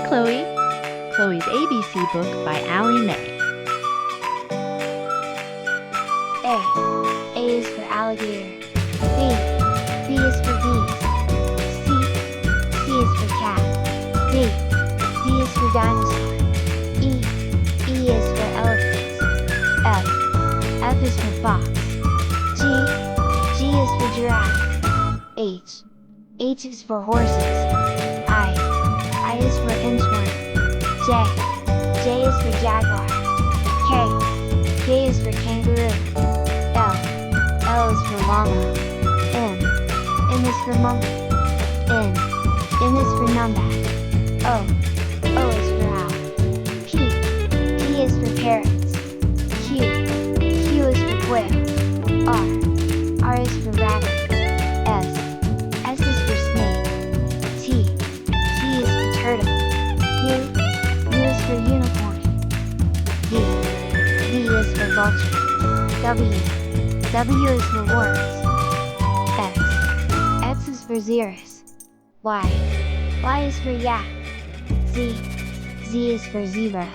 Chloe! Chloe's ABC book by Allie Mae. A is for alligator. B is for bees. C is for cat. D is for dinosaur. E is for elephants. F is for fox. G is for giraffe. H is for horses. I is for inchworm. J is for jaguar. K is for kangaroo. L is for llama. M is for monkey. N is for numbat. O is for owl. P is for parrots. Q is for quail. R is for rabbit. S is for snake. T is for turtle. U is for unicorn. V is for vulture. W is for worms. X is for xeris. Y is for yak. Z is for zebra.